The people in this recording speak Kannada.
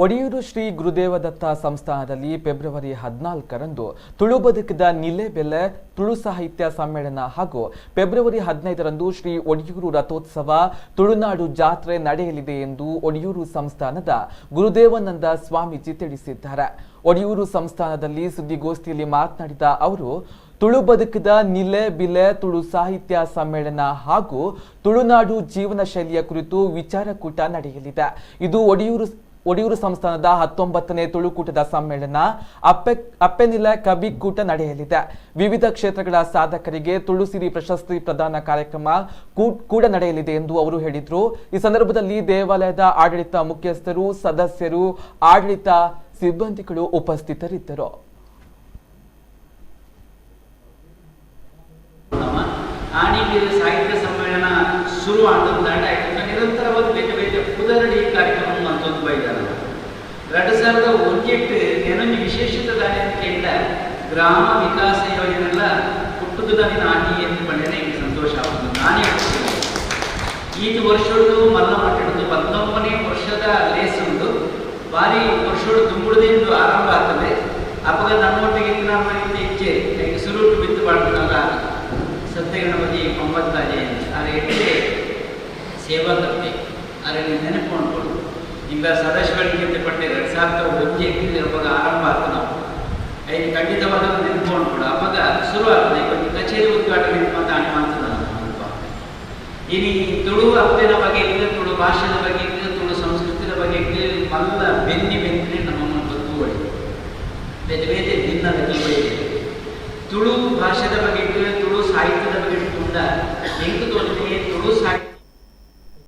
ಒಡಿಯೂರು ಶ್ರೀ ಗುರುದೇವದತ್ತ ಸಂಸ್ಥಾನದಲ್ಲಿ ಫೆಬ್ರವರಿ 14ರಂದು ತುಳು ಬದುಕಿದ ನಿಲೆಬೆಲೆ ತುಳು ಸಾಹಿತ್ಯ ಸಮ್ಮೇಳನ ಹಾಗೂ ಫೆಬ್ರವರಿ 15ರಂದು ಶ್ರೀ ಒಡಿಯೂರು ರಥೋತ್ಸವ ತುಳುನಾಡು ಜಾತ್ರೆ ನಡೆಯಲಿದೆ ಎಂದು ಒಡಿಯೂರು ಸಂಸ್ಥಾನದ ಗುರುದೇವಾನಂದ ಸ್ವಾಮೀಜಿ ತಿಳಿಸಿದ್ದಾರೆ. ಒಡಿಯೂರು ಸಂಸ್ಥಾನದಲ್ಲಿ ಸುದ್ದಿಗೋಷ್ಠಿಯಲ್ಲಿ ಮಾತನಾಡಿದ ಅವರು, ತುಳು ಬದುಕಿದ ನಿಲೆಬಿಲೆ ತುಳು ಸಾಹಿತ್ಯ ಸಮ್ಮೇಳನ ಹಾಗೂ ತುಳುನಾಡು ಜೀವನ ಶೈಲಿಯ ಕುರಿತು ವಿಚಾರಕೂಟ ನಡೆಯಲಿದೆ. ಇದು ಒಡಿಯೂರು ಸಂಸ್ಥಾನದ 19ನೇ ತುಳುಕೂಟದ ಸಮ್ಮೇಳನ. ಅಪ್ಪೆನಿಲ ಕಬಿಕೂಟ ನಡೆಯಲಿದೆ. ವಿವಿಧ ಕ್ಷೇತ್ರಗಳ ಸಾಧಕರಿಗೆ ತುಳುಸಿರಿ ಪ್ರಶಸ್ತಿ ಪ್ರದಾನ ಕಾರ್ಯಕ್ರಮ ಕೂಡ ನಡೆಯಲಿದೆ ಎಂದು ಅವರು ಹೇಳಿದರು. ಈ ಸಂದರ್ಭದಲ್ಲಿ ದೇವಾಲಯದ ಆಡಳಿತ ಮುಖ್ಯಸ್ಥರು, ಸದಸ್ಯರು, ಆಡಳಿತ ಸಿಬ್ಬಂದಿಗಳು ಉಪಸ್ಥಿತರಿದ್ದರು. ಸಾಹಿತ್ಯ ಸಮ್ಮೇಳನ ಶುರು ನಿರಂತರವಾಗಿ ಬೇರೆ ಬೇರೆ ಪುದರಡಿ ಕಾರ್ಯಕ್ರಮ ಅಂತೊಂದು ಬೈದಾರ 2001 ಏನೊಂದು ವಿಶೇಷತೆ ದಾನಿಯಿಂದ ಗ್ರಾಮ ವಿಕಾಸ ಯೋಜನೆಲ್ಲ ಹುಟ್ಟುದು ದಾನಿ ನಾಟಿ ಎಂದು ಬಂದರೆ ಈಗ ಸಂತೋಷ ಆಗುವುದು. ನಾನೇ ಹೇಳ್ತೀನಿ, ಈ ವರ್ಷದ್ದು ಮಲ್ಲ ಮಟ್ಟಿದ್ದು 19ನೇ ವರ್ಷದ ಲೇಸ್ ಉಂಟು. ಭಾರಿ ವರ್ಷೋಡು ತುಂಬುವುದೆಂದು ಆರಂಭ ಆಗ್ತದೆ. ಅವಾಗ ನಮ್ಮೊಟ್ಟಿಗೆ ನಾವು ಇಚ್ಛೆ ಈಗ ಸುರುಟು ಬಿತ್ತು ಬಾಳ್ತಾಗ ಸತ್ಯಗಣಪತಿ ಒಂಬತ್ತಾಜೆ ಆದರೆ ಎಟ್ಟೆ ಸೇವಾ ಕರ್ತೆ ಅದರಲ್ಲಿ ನೆನಪು ಮಾಡ್ಕೊಂಡು ಈಗ ಸದಸ್ಯಗಳಿಗೆ ಪಟ್ಟೆ 2001 ಅವಾಗ ಆರಂಭ ಆಗ್ತದೆ. ನಾವು ಐದು ಖಂಡಿತವಾದ ನೆನಪು ಮಾಡ್ಕೊಡು ಅವಾಗ ಶುರು ಆಗ್ತದೆ. ಈಗ ಕಚೇರಿ ಉದ್ಘಾಟನೆ ಮಾತಾಡಿ ಮಾಡ್ತದೆ. ಇನ್ನು ತುಳು ಹಬ್ಬದ ಬಗ್ಗೆ ಇದ್ರೆ, ತುಳು ಭಾಷೆದ ಬಗ್ಗೆ ಇದ್ರೆ, ತುಳು ಸಂಸ್ಕೃತಿಯ ಬಗ್ಗೆ ಇದ್ರೆ ಮಲ್ಲ ಬೆನ್ನೆ ನಮ್ಮನ್ನು ಗೊತ್ತುವಳಿ ಬೇರೆ ಬೇರೆ ಭಿನ್ನದಲ್ಲಿ ತುಳು ಭಾಷೆದ ಬಗ್ಗೆ ಇದ್ರೆ, ತುಳು ಸಾಹಿತ್ಯದ ಬಗ್ಗೆ ಇಟ್ಟುಕೊಂಡ ಹೆಂಗೆ ತೋರಿಸಿದೆ ತುಳು ಸಾಹಿತ್ಯ